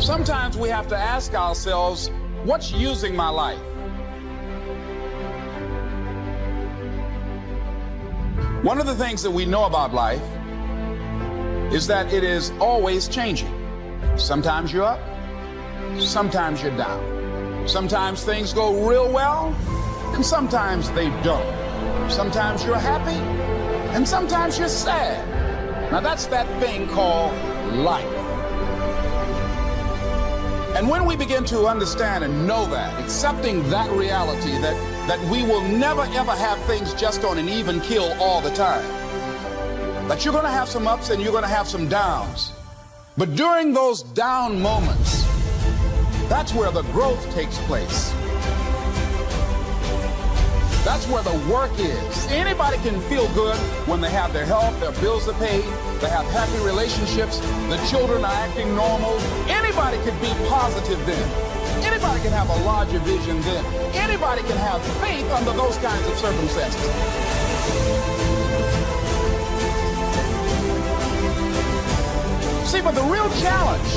Sometimes we have to ask ourselves, what's using my life? One of the things that we know about life is that it is always changing. Sometimes you're up, sometimes you're down. Sometimes things go real well, and sometimes they don't. Sometimes you're happy, and sometimes you're sad. Now that's that thing called life. And when we begin to understand and know that, accepting that reality that we will never ever have things just on an even keel all the time, that you're going to have some ups and you're going to have some downs. But during those down moments, that's where the growth takes place. That's where the work is. Anybody can feel good when they have their health, their bills are paid, they have happy relationships, the children are acting normal. Anybody can be positive then. Anybody can have a larger vision then. Anybody can have faith under those kinds of circumstances. See, but the real challenge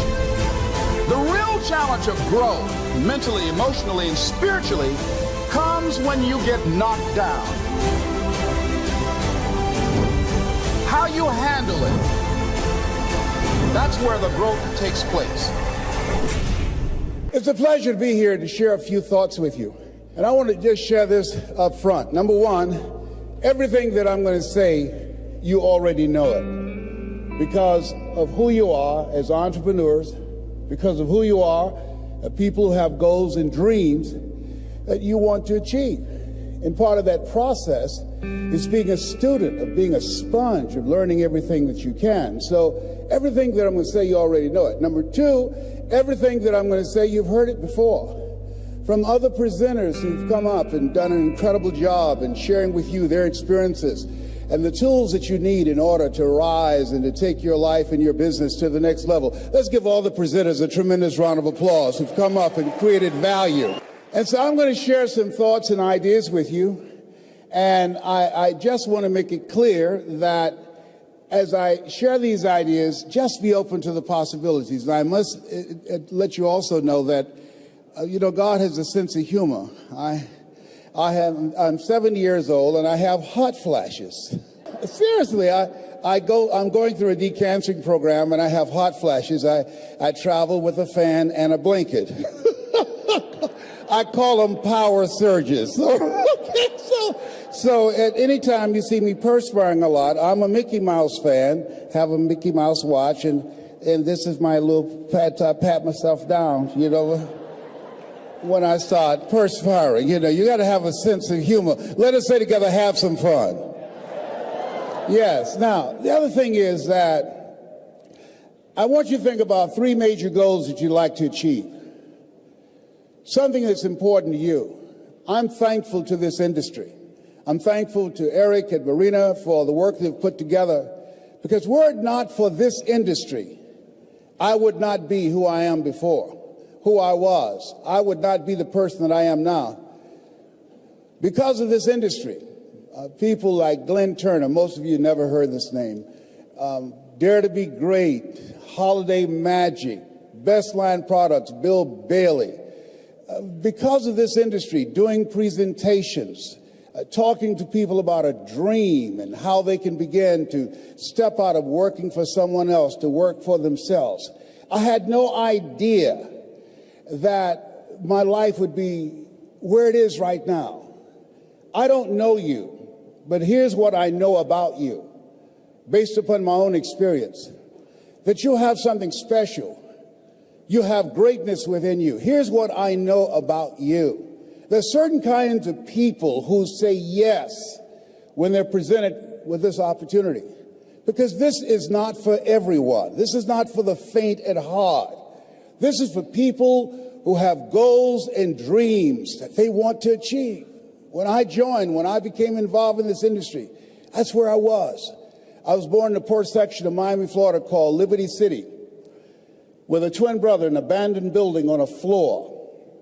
of growth, mentally, emotionally, and spiritually, comes when you get knocked down. How you handle it, that's where the growth takes place. It's a pleasure to be here to share a few thoughts with you. And I want to just share this up front. Number one, everything that I'm going to say, you already know it. Because of who you are as entrepreneurs, because of who you are, people who have goals and dreams that you want to achieve. And part of that process is being a student, of being a sponge, of learning everything that you can. So everything that I'm going to say, you already know it. Number two, everything that I'm going to say, you've heard it before. From other presenters who've come up and done an incredible job in sharing with you their experiences and the tools that you need in order to rise and to take your life and your business to the next level. Let's give all the presenters a tremendous round of applause who've come up and created value. And so I'm going to share some thoughts and ideas with you. And I just want to make it clear that as I share these ideas, just be open to the possibilities. And I must let you also know that, God has a sense of humor. I'm 70 years old and I have hot flashes. Seriously, I'm going through a decancering program and I have hot flashes. I travel with a fan and a blanket. I call them power surges. So at any time you see me perspiring a lot, I'm a Mickey Mouse fan, have a Mickey Mouse watch, and this is my little pat myself down, when I start perspiring. You got to have a sense of humor. Let us say together, have some fun. Yes. Now, the other thing is that I want you to think about three major goals that you'd like to achieve. Something that's important to you. I'm thankful to this industry. I'm thankful to Eric and Marina for the work they've put together, because were it not for this industry, I would not be who I am before, who I was. I would not be the person that I am now. Because of this industry, people like Glenn Turner, most of you never heard this name, Dare to Be Great, Holiday Magic, Best Line Products, Bill Bailey. Because of this industry, doing presentations, talking to people about a dream and how they can begin to step out of working for someone else to work for themselves, I had no idea that my life would be where it is right now. I don't know you, but here's what I know about you, based upon my own experience, that you have something special. You have greatness within you. Here's what I know about you. There's certain kinds of people who say yes when they're presented with this opportunity, because this is not for everyone. This is not for the faint at heart. This is for people who have goals and dreams that they want to achieve. When I became involved in this industry, that's where I was. I was born in the poor section of Miami, Florida called Liberty City, with a twin brother in an abandoned building on a floor.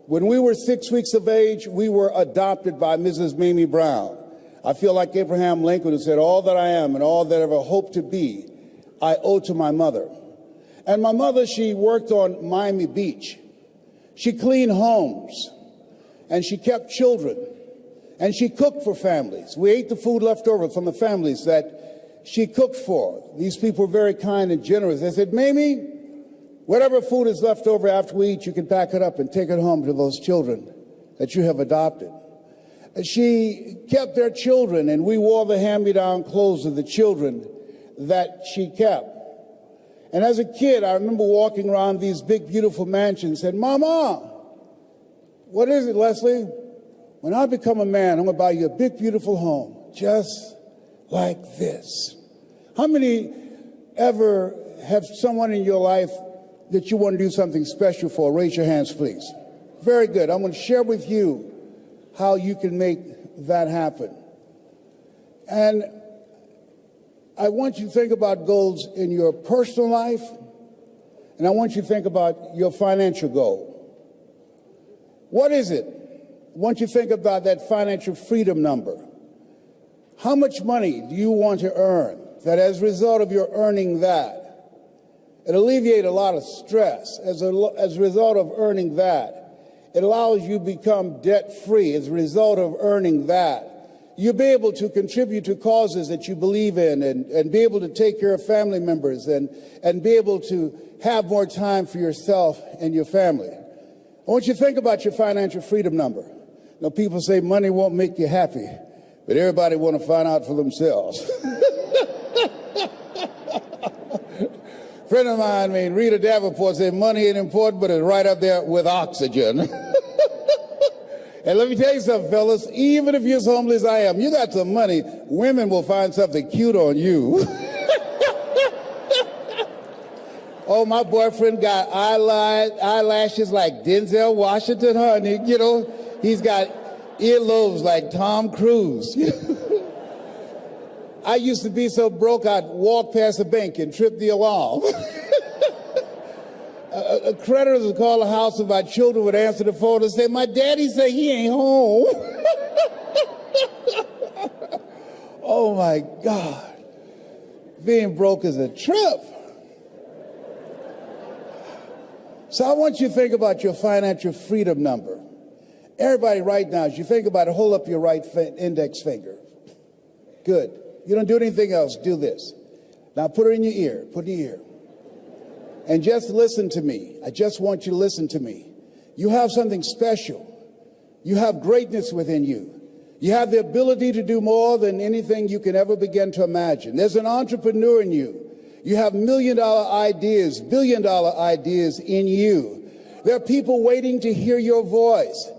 When we were 6 weeks of age, we were adopted by Mrs. Mamie Brown. I feel like Abraham Lincoln, who said, all that I am and all that I ever hope to be, I owe to my mother. And my mother, she worked on Miami Beach. She cleaned homes, and she kept children, and she cooked for families. We ate the food left over from the families that she cooked for. These people were very kind and generous. They said, Mamie, whatever food is left over after we eat, you can pack it up and take it home to those children that you have adopted. And she kept their children, and we wore the hand-me-down clothes of the children that she kept. And as a kid, I remember walking around these big, beautiful mansions and said, Mama, what is it, Leslie? When I become a man, I'm going to buy you a big, beautiful home, just like this. How many ever have someone in your life that you want to do something special for? Raise your hands, please. Very good. I'm going to share with you how you can make that happen. And I want you to think about goals in your personal life, and I want you to think about your financial goal. What is it? I want you to think about that financial freedom number. How much money do you want to earn that as a result of your earning that, it alleviates a lot of stress. As a result of earning that, it allows you to become debt-free. As a result of earning that, you'll be able to contribute to causes that you believe in and be able to take care of family members and be able to have more time for yourself and your family. I want you to think about your financial freedom number. You know, people say money won't make you happy, but everybody want to find out for themselves. Friend of mine, Rita Davenport, said money ain't important, but it's right up there with oxygen. And let me tell you something, fellas, even if you're as homeless as I am, you got some money, women will find something cute on you. Oh, my boyfriend got eyelashes like Denzel Washington, honey. You know, he's got earlobes like Tom Cruise. I used to be so broke, I'd walk past a bank and trip the alarm. Creditors would call the house and my children would answer the phone and say, my daddy say he ain't home. Oh, my God. Being broke is a trip. So I want you to think about your financial freedom number. Everybody right now, as you think about it, hold up your right index finger. Good. You don't do anything else. Do this. Now put it in your ear. Put it in your ear. And just listen to me. I just want you to listen to me. You have something special. You have greatness within you. You have the ability to do more than anything you can ever begin to imagine. There's an entrepreneur in you. You have million-dollar ideas, billion-dollar ideas in you. There are people waiting to hear your voice.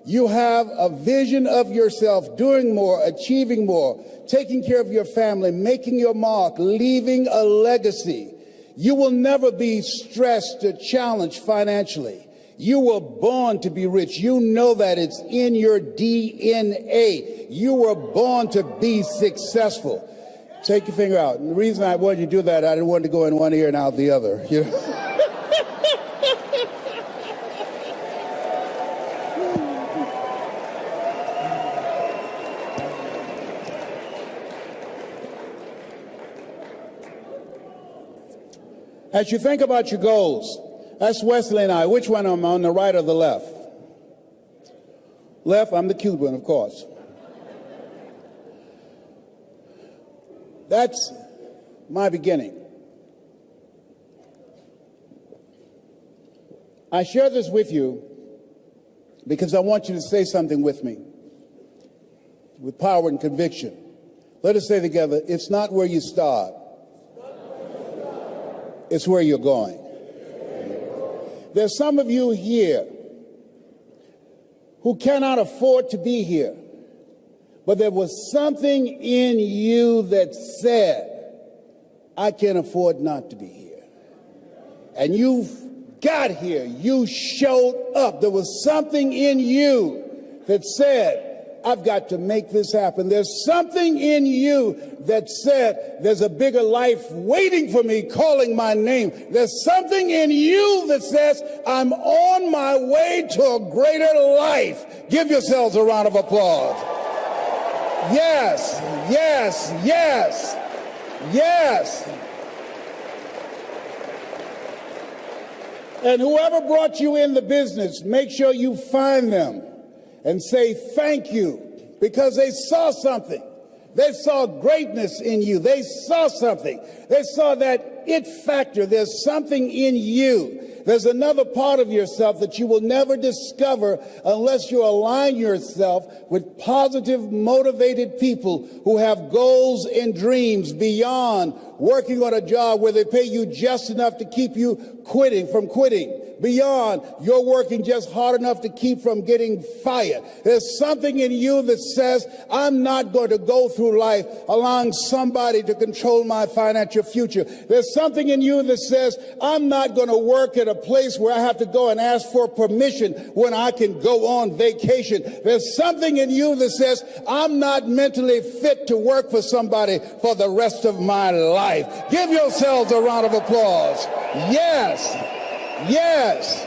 You have a vision of yourself doing more, achieving more, taking care of your family, making your mark, leaving a legacy. You will never be stressed or challenged financially. You were born to be rich. You know that it's in your DNA. You were born to be successful. Take your finger out. And the reason I wanted you to do that, I didn't want to go in one ear and out the other. You know? As you think about your goals, that's Wesley and I. Which one am I, on the right or the left? Left, I'm the cute one, of course. That's my beginning. I share this with you because I want you to say something with me, with power and conviction. Let us say together, it's not where you start. It's where you're going. There's some of you here who cannot afford to be here, but there was something in you that said, I can't afford not to be here. And you got here. You showed up. There was something in you that said, I've got to make this happen. There's something in you that said, there's a bigger life waiting for me, calling my name. There's something in you that says, I'm on my way to a greater life. Give yourselves a round of applause. Yes, yes, yes, yes. And whoever brought you in the business, make sure you find them and say thank you, because they saw something. They saw greatness in you. They saw something. They saw that it factor. There's something in you. There's another part of yourself that you will never discover unless you align yourself with positive, motivated people who have goals and dreams beyond working on a job where they pay you just enough to keep you from quitting. Beyond you're working just hard enough to keep from getting fired. There's something in you that says, I'm not going to go through life allowing somebody to control my financial future. There's something in you that says, I'm not going to work at a place where I have to go and ask for permission when I can go on vacation. There's something in you that says, I'm not mentally fit to work for somebody for the rest of my life. Give yourselves a round of applause. Yes. Yes.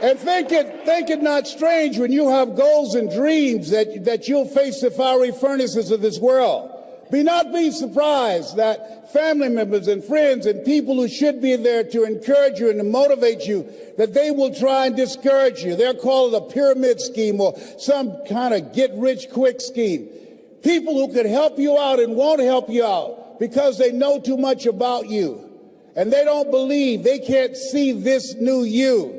And think it not strange when you have goals and dreams that you'll face the fiery furnaces of this world. Be surprised that family members and friends and people who should be there to encourage you and to motivate you, that they will try and discourage you. They'll call it a pyramid scheme or some kind of get-rich-quick scheme. People who could help you out and won't help you out because they know too much about you and they don't believe, they can't see this new you.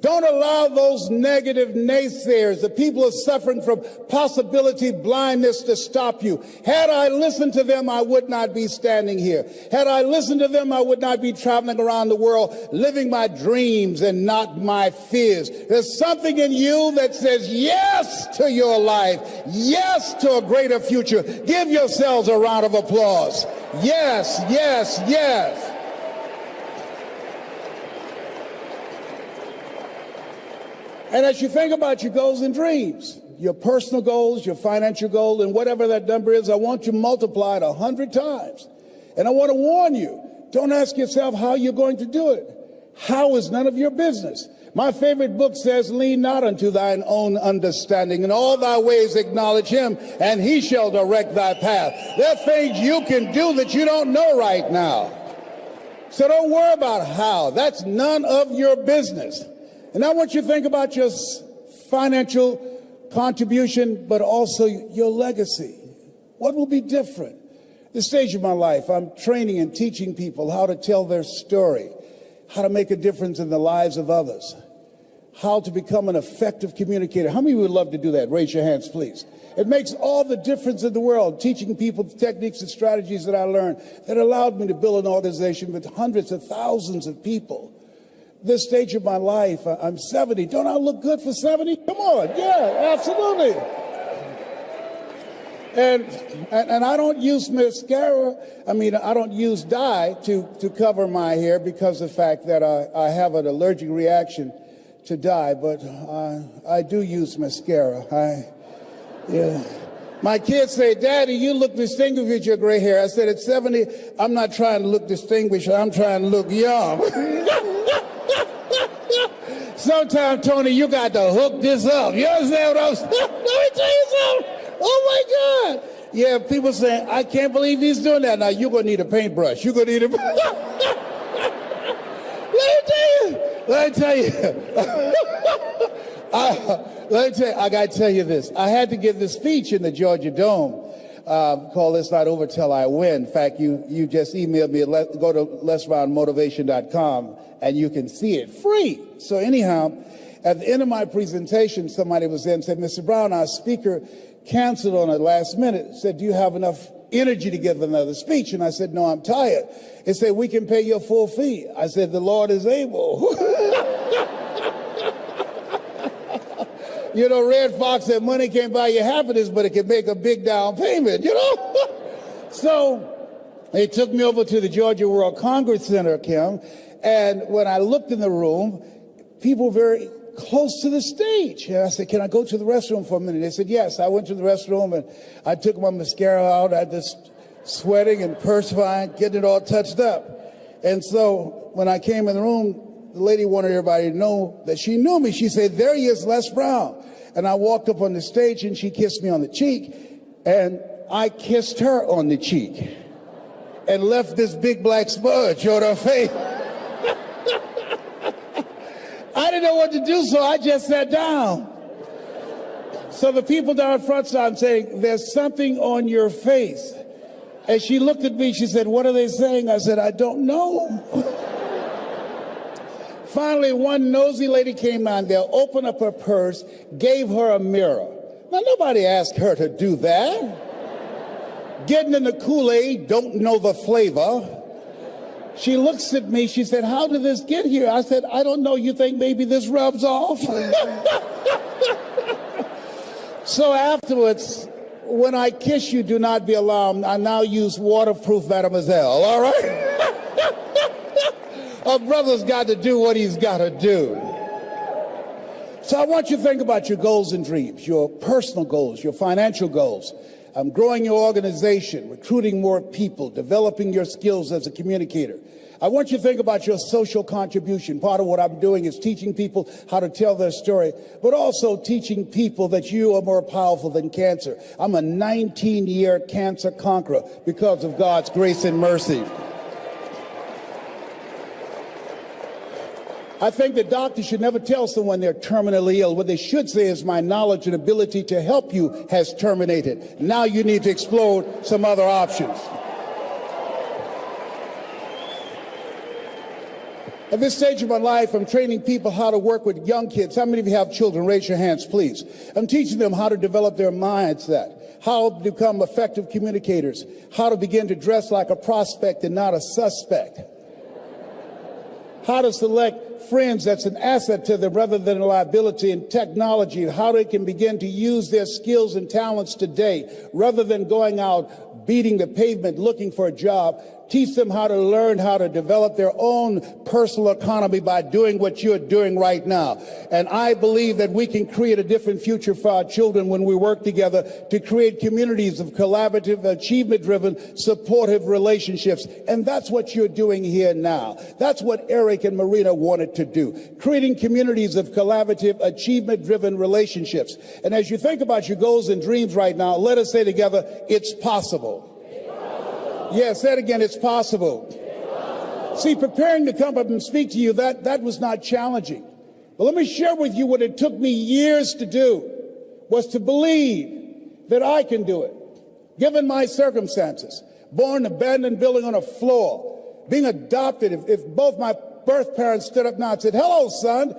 Don't allow those negative naysayers, the people who are suffering from possibility blindness, to stop you. Had I listened to them, I would not be standing here. Had I listened to them, I would not be traveling around the world, living my dreams and not my fears. There's something in you that says yes to your life, yes to a greater future. Give yourselves a round of applause. Yes, yes, yes. And as you think about your goals and dreams, your personal goals, your financial goal, and whatever that number is, I want you multiplied 100 times. And I want to warn you, don't ask yourself how you're going to do it. How is none of your business. My favorite book says, lean not unto thine own understanding. In all thy ways acknowledge him, and he shall direct thy path. There are things you can do that you don't know right now. So don't worry about how. That's none of your business. And I want you to think about your financial contribution, but also your legacy. What will be different? This stage of my life, I'm training and teaching people how to tell their story, how to make a difference in the lives of others, how to become an effective communicator. How many would love to do that? Raise your hands, please. It makes all the difference in the world, teaching people the techniques and strategies that I learned that allowed me to build an organization with hundreds of thousands of people. This stage of my life, I'm 70. Don't I look good for 70? Come on. Yeah, absolutely. And I don't use mascara. I don't use dye to cover my hair because of the fact that I have an allergic reaction to dye, but I do use mascara. Yeah. My kids say, Daddy, you look distinguished with your gray hair. I said, at 70, I'm not trying to look distinguished. I'm trying to look young. Sometimes, Tony, you got to hook this up. You understand what I'm saying? Let me tell you something. Oh, my God. Yeah, people say, I can't believe he's doing that. Now, you're going to need a paintbrush. You're going to need a... Let me tell you. I got to tell you this. I had to give this speech in the Georgia Dome called It's Not Over Till I Win. In fact, you just emailed me. Go to lesroundmotivation.com and you can see it free. So anyhow, at the end of my presentation, somebody was there and said, Mr. Brown, our speaker canceled on the last minute. Said, do you have enough energy to give another speech? And I said, no, I'm tired. He said, we can pay your full fee. I said, the Lord is able. You know, Red Fox said money can't buy you happiness, but it can make a big down payment, you know? So they took me over to the Georgia World Congress Center, Kim, and when I looked in the room, people were very close to the stage. And I said, can I go to the restroom for a minute? They said, yes. I went to the restroom, and I took my mascara out. I just sweating and perspiring, getting it all touched up. And so when I came in the room, the lady wanted everybody to know that she knew me. She said, there he is, Les Brown. And I walked up on the stage, and she kissed me on the cheek, and I kissed her on the cheek. and left this big black smudge on her face. I didn't know what to do, so I just sat down. So the people down front started saying, there's something on your face. And she looked at me, she said, what are they saying? I said, I don't know. Finally, one nosy lady came on there, opened up her purse, gave her a mirror. Now, nobody asked her to do that. Getting in the Kool-Aid, don't know the flavor. She looks at me, she said, how did this get here? I said, I don't know, you think maybe this rubs off? So afterwards, when I kiss you, do not be alarmed. I now use waterproof Mademoiselle, all right? A brother's got to do what he's got to do. So I want you to think about your goals and dreams, your personal goals, your financial goals. Growing your organization, recruiting more people, developing your skills as a communicator. I want you to think about your social contribution. Part of what I'm doing is teaching people how to tell their story, but also teaching people that you are more powerful than cancer. I'm a 19-year cancer conqueror because of God's grace and mercy. I think that doctors should never tell someone they're terminally ill. What they should say is, my knowledge and ability to help you has terminated. Now you need to explore some other options. At this stage of my life, I'm training people how to work with young kids. How many of you have children? Raise your hands, please. I'm teaching them how to develop their mindset, how to become effective communicators, how to begin to dress like a prospect and not a suspect, how to select friends that's an asset to them rather than a liability, in technology, how they can begin to use their skills and talents today rather than going out beating the pavement looking for a job. Teach them how to learn how to develop their own personal economy by doing what you're doing right now. And I believe that we can create a different future for our children when we work together to create communities of collaborative, achievement-driven, supportive relationships. And that's what you're doing here now. That's what Eric and Marina wanted to do, creating communities of collaborative, achievement-driven relationships. And as you think about your goals and dreams right now, let us say together, it's possible. Yes, say it again, it's possible. See, preparing to come up and speak to you, that was not challenging. But let me share with you what it took me years to do, was to believe that I can do it. Given my circumstances, born in an abandoned building on a floor, being adopted, if both my birth parents stood up now and said, hello, son,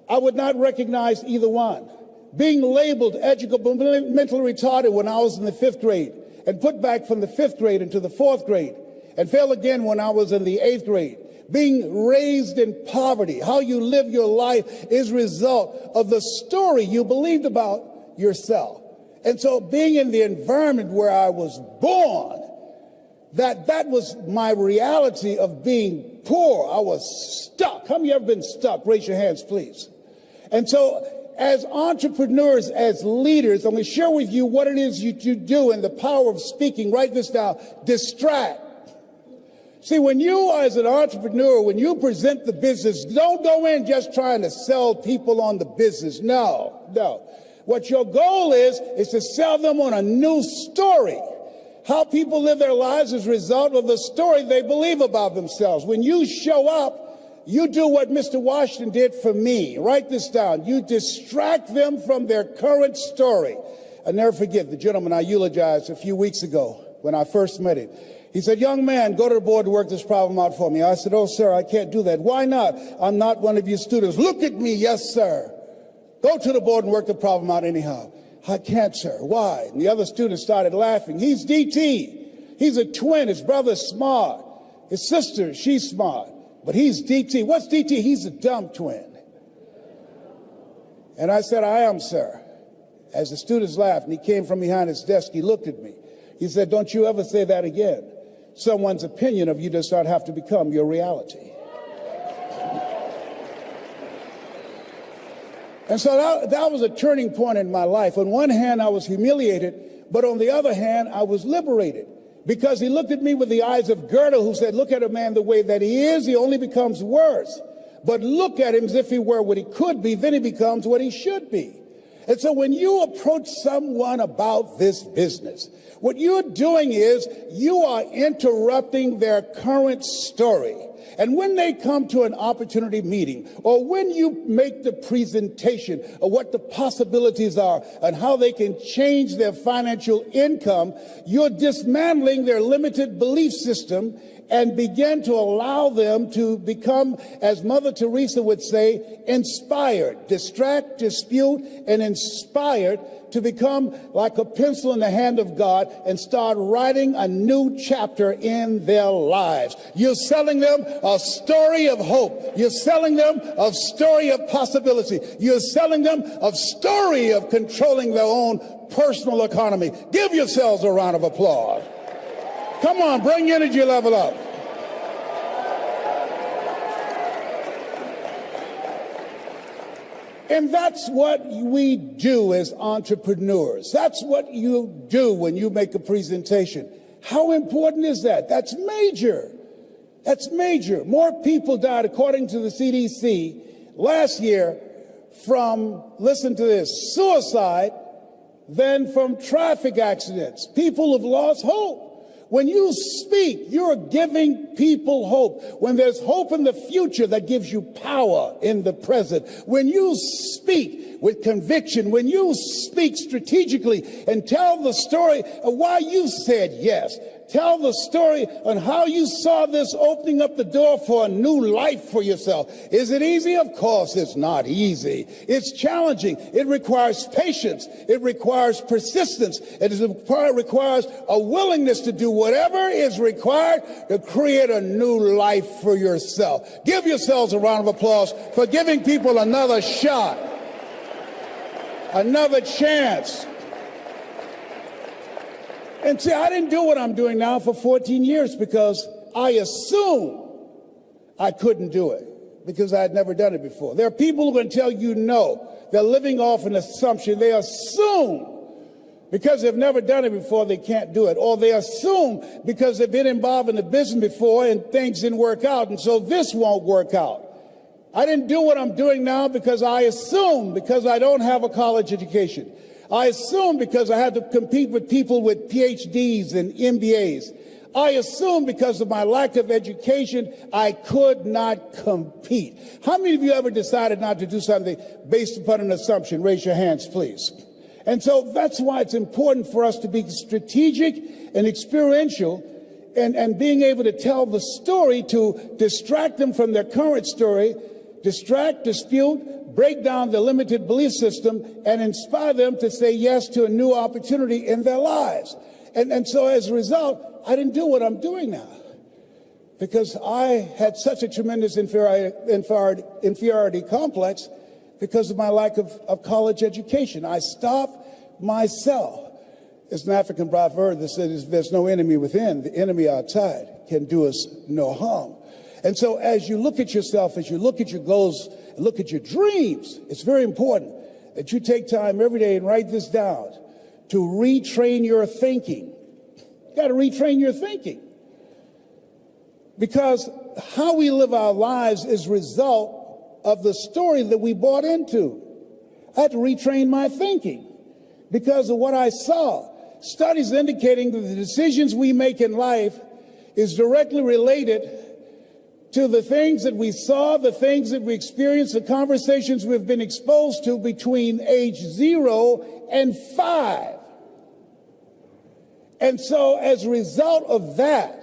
I would not recognize either one. Being labeled educable, mentally retarded when I was in the 5th grade, and put back from the 5th grade into the 4th grade, and fail again when I was in the 8th grade. Being raised in poverty, how you live your life is a result of the story you believed about yourself. And so being in the environment where I was born, that was my reality of being poor. I was stuck. How many of you ever been stuck? Raise your hands, please. And so as entrepreneurs, as leaders, I'm going to share with you what it is you do and the power of speaking. Write this down. Distract. See, when you as an entrepreneur, when you present the business, don't go in just trying to sell people on the business. No. What your goal is to sell them on a new story. How people live their lives as a result of the story they believe about themselves. When you show up, you do what Mr. Washington did for me. Write this down. You distract them from their current story. I'll never forget the gentleman I eulogized a few weeks ago when I first met him. He said, young man, go to the board to work this problem out for me. I said, oh, sir, I can't do that. Why not? I'm not one of your students. Look at me. Yes, sir. Go to the board and work the problem out anyhow. I can't, sir. Why? And the other students started laughing. He's DT. He's a twin. His brother's smart. His sister, she's smart. But he's DT. What's DT? He's a dumb twin. And I said, I am, sir. As the students laughed, and he came from behind his desk, he looked at me. He said, don't you ever say that again. Someone's opinion of you does not have to become your reality. And so that was a turning point in my life. On one hand, I was humiliated, but on the other hand, I was liberated. Because he looked at me with the eyes of Goethe, who said, look at a man the way that he is, he only becomes worse. But look at him as if he were what he could be, then he becomes what he should be. And so when you approach someone about this business, what you're doing is you are interrupting their current story. And when they come to an opportunity meeting, or when you make the presentation of what the possibilities are and how they can change their financial income, you're dismantling their limited belief system and begin to allow them to become, as Mother Teresa would say, inspired. Distract, dispute, and inspired to become like a pencil in the hand of God and start writing a new chapter in their lives. You're selling them a story of hope. You're selling them a story of possibility. You're selling them a story of controlling their own personal economy. Give yourselves a round of applause. Come on, bring your energy level up. And that's what we do as entrepreneurs. That's what you do when you make a presentation. How important is that? That's major. That's major. More people died, according to the CDC, last year from, listen to this, suicide than from traffic accidents. People have lost hope. When you speak, you're giving people hope. When there's hope in the future, that gives you power in the present. When you speak with conviction, when you speak strategically and tell the story of why you said yes, tell the story on how you saw this opening up the door for a new life for yourself. Is it easy? Of course it's not easy. It's challenging. It requires patience. It requires persistence. It requires a willingness to do whatever is required to create a new life for yourself. Give yourselves a round of applause for giving people another shot, another chance. And see, I didn't do what I'm doing now for 14 years because I assumed I couldn't do it because I had never done it before. There are people who are going to tell you no. They're living off an assumption. They assume because they've never done it before they can't do it. Or they assume because they've been involved in the business before and things didn't work out, and so this won't work out. I didn't do what I'm doing now because I assume because I don't have a college education. I assume because I had to compete with people with PhDs and MBAs. I assume because of my lack of education, I could not compete. How many of you ever decided not to do something based upon an assumption? Raise your hands, please. And so that's why it's important for us to be strategic and experiential and being able to tell the story to distract them from their current story, distract, dispute, break down the limited belief system, and inspire them to say yes to a new opportunity in their lives. And so as a result, I didn't do what I'm doing now because I had such a tremendous inferiority complex because of my lack of college education. I stopped myself. There's an African proverb that says there's no enemy within. The enemy outside can do us no harm. And so as you look at yourself, as you look at your goals, look at your dreams, it's very important that you take time every day and write this down to retrain your thinking. You got to retrain your thinking. Because how we live our lives is a result of the story that we bought into. I had to retrain my thinking because of what I saw. Studies indicating that the decisions we make in life is directly related to the things that we saw, the things that we experienced, the conversations we've been exposed to between age 0 and 5. And so as a result of that,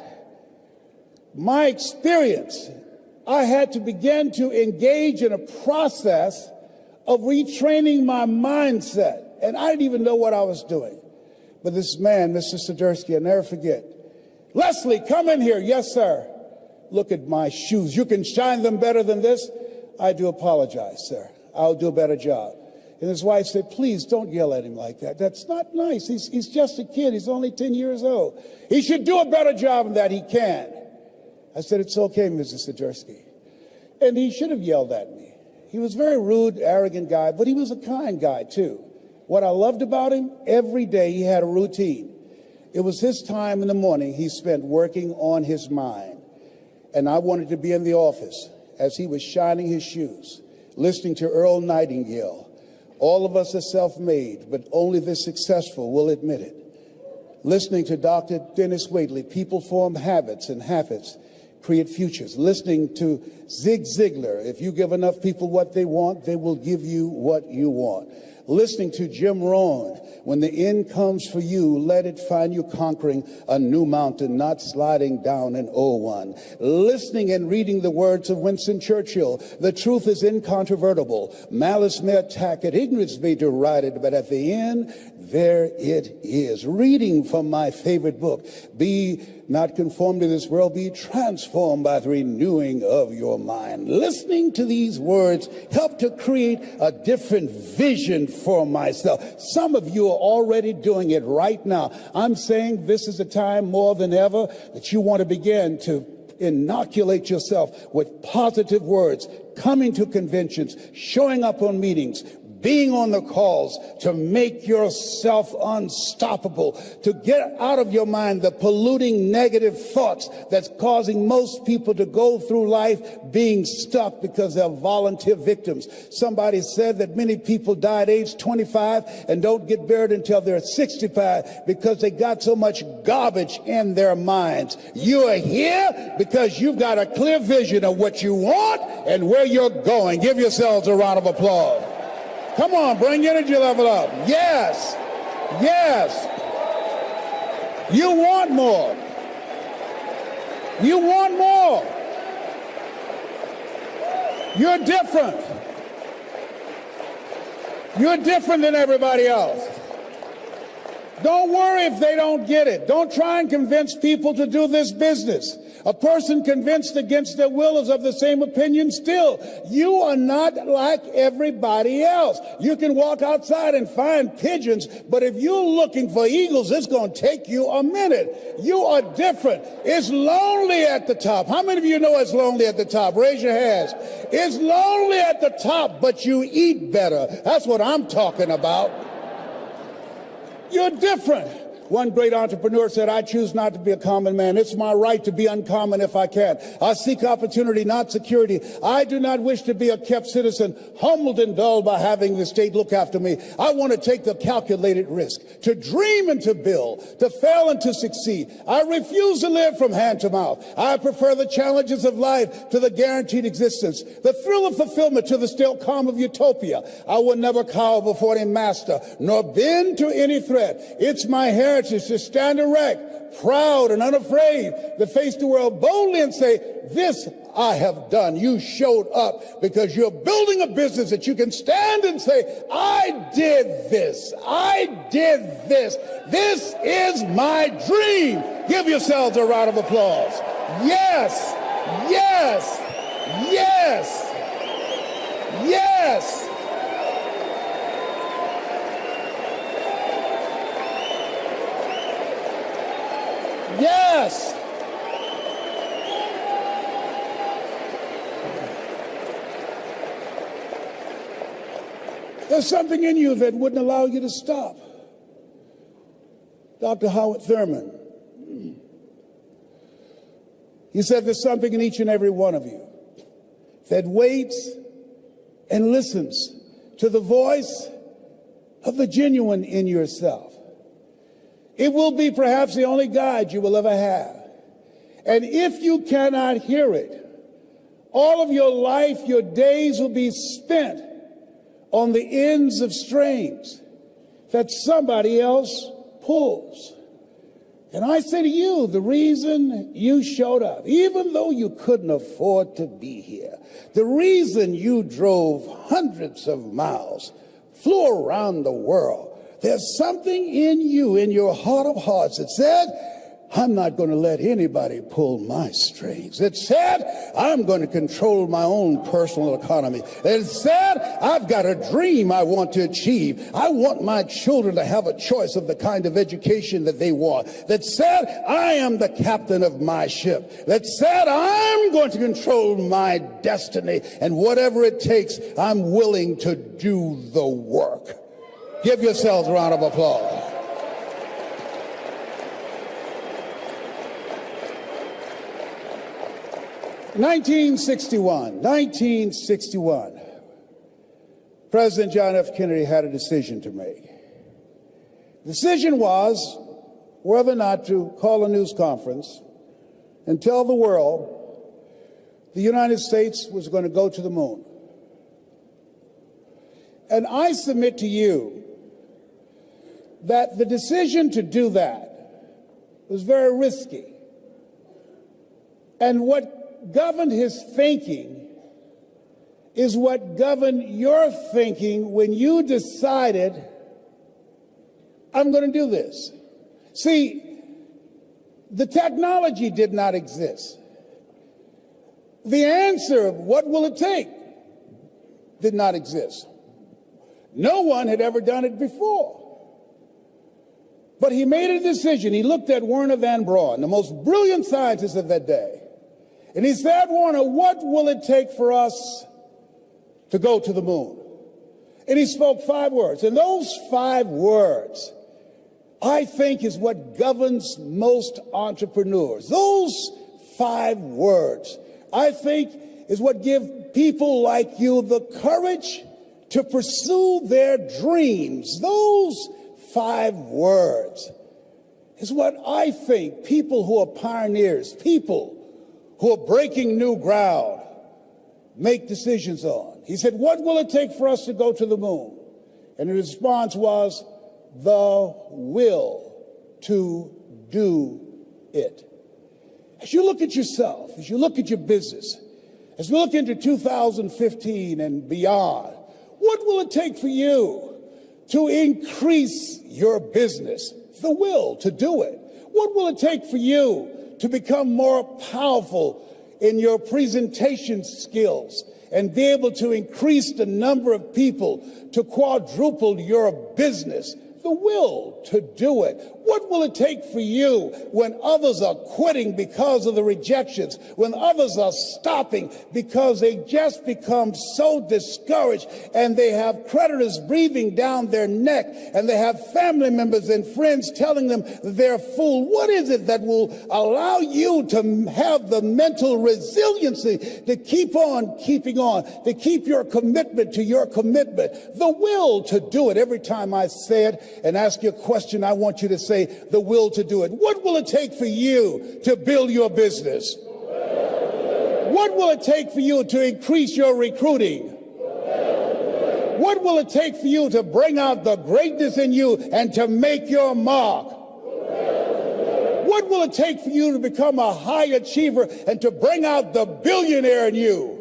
my experience, I had to begin to engage in a process of retraining my mindset. And I didn't even know what I was doing. But this man, Mr. Swiderski, I'll never forget. Leslie, come in here. Yes, sir. Look at my shoes. You can shine them better than this? I do apologize, sir. I'll do a better job. And his wife said, please don't yell at him like that. That's not nice. He's just a kid. He's only 10 years old. He should do a better job than that. He can. I said, it's okay, Mrs. Swiderski. And he should have yelled at me. He was a very rude, arrogant guy, but he was a kind guy, too. What I loved about him, every day he had a routine. It was his time in the morning he spent working on his mind. And I wanted to be in the office as he was shining his shoes, listening to Earl Nightingale, All of us are self-made, but only the successful will admit it. Listening to Dr. Dennis Waitley, people form habits, and habits create futures. Listening to Zig Ziglar, if you give enough people what they want, they will give you what you want. Listening to Jim Rohn, when the end comes for you, let it find you conquering a new mountain, not sliding down an old one. Listening and reading the words of Winston Churchill, the truth is incontrovertible. Malice may attack it, ignorance may deride it, but at the end, there it is. Reading from my favorite book, Be Not Conformed to This World, Be Transformed by the Renewing of Your Mind. Listening to these words help to create a different vision for myself. Some of you are already doing it right now. I'm saying this is a time more than ever that you want to begin to inoculate yourself with positive words, coming to conventions, showing up on meetings, being on the calls, to make yourself unstoppable, to get out of your mind the polluting negative thoughts that's causing most people to go through life being stuck because they're volunteer victims. Somebody said that many people die at age 25 and don't get buried until they're 65 because they got so much garbage in their minds. You are here because you've got a clear vision of what you want and where you're going. Give yourselves a round of applause. Come on, bring your energy level up. Yes, yes. You want more. You want more. You're different. You're different than everybody else. Don't worry if they don't get it. Don't try and convince people to do this business. A person convinced against their will is of the same opinion still. You are not like everybody else. You can walk outside and find pigeons, but if you're looking for eagles, it's going to take you a minute. You are different. It's lonely at the top. How many of you know it's lonely at the top? Raise your hands. It's lonely at the top, but you eat better. That's what I'm talking about. You're different. One great entrepreneur said, I choose not to be a common man. It's my right to be uncommon if I can. I seek opportunity, not security. I do not wish to be a kept citizen, humbled and dulled by having the state look after me. I want to take the calculated risk, to dream and to build, to fail and to succeed. I refuse to live from hand to mouth. I prefer the challenges of life to the guaranteed existence, the thrill of fulfillment to the still calm of utopia. I will never cower before any master, nor bend to any threat. It's my heritage to stand erect, proud and unafraid, to face the world boldly and say, this I have done. You showed up because you're building a business that you can stand and say, I did this. I did this. This is my dream. Give yourselves a round of applause. Yes, yes, yes, yes. Yes. There's something in you that wouldn't allow you to stop. Dr. Howard Thurman, he said there's something in each and every one of you that waits and listens to the voice of the genuine in yourself. It will be perhaps the only guide you will ever have. And if you cannot hear it, all of your life, your days will be spent on the ends of strings that somebody else pulls. And I say to you, the reason you showed up, even though you couldn't afford to be here, the reason you drove hundreds of miles, flew around the world, there's something in you, in your heart of hearts, that said, I'm not going to let anybody pull my strings. It said, I'm going to control my own personal economy. It said, I've got a dream I want to achieve. I want my children to have a choice of the kind of education that they want. That said, I am the captain of my ship. That said, I'm going to control my destiny. And whatever it takes, I'm willing to do the work. Give yourselves a round of applause. '61. President John F. Kennedy had a decision to make. The decision was whether or not to call a news conference and tell the world the United States was going to go to the moon. And I submit to you that the decision to do that was very risky. And what governed his thinking is what governed your thinking when you decided, I'm going to do this. See, the technology did not exist. The answer of what will it take did not exist. No one had ever done it before. But he made a decision. He looked at Wernher von Braun, the most brilliant scientist of that day, and he said, Wernher, what will it take for us to go to the moon? And he spoke 5 words. And those 5 words, I think, is what governs most entrepreneurs. Those 5 words, I think, is what give people like you the courage to pursue their dreams. Those 5 words is what I think people who are pioneers, people who are breaking new ground, make decisions on. He said, what will it take for us to go to the moon? And the response was, the will to do it. As you look at yourself, as you look at your business, as we look into 2015 and beyond, what will it take for you to increase your business? The will to do it. What will it take for you to become more powerful in your presentation skills and be able to increase the number of people, to quadruple your business? The will to do it. What will it take for you when others are quitting because of the rejections, when others are stopping because they just become so discouraged and they have creditors breathing down their neck and they have family members and friends telling them they're a fool? What is it that will allow you to have the mental resiliency to keep on keeping on, to keep your commitment to your commitment? The will to do it. Every time I say it and ask you a question, I want you to say the will to do it. What will it take for you to build your business? What will it take for you to increase your recruiting? What will it take for you to bring out the greatness in you and to make your mark? What will it take for you to become a high achiever and to bring out the billionaire in you?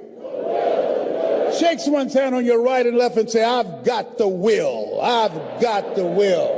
Shake someone's hand on your right and left and say, I've got the will. I've got the will.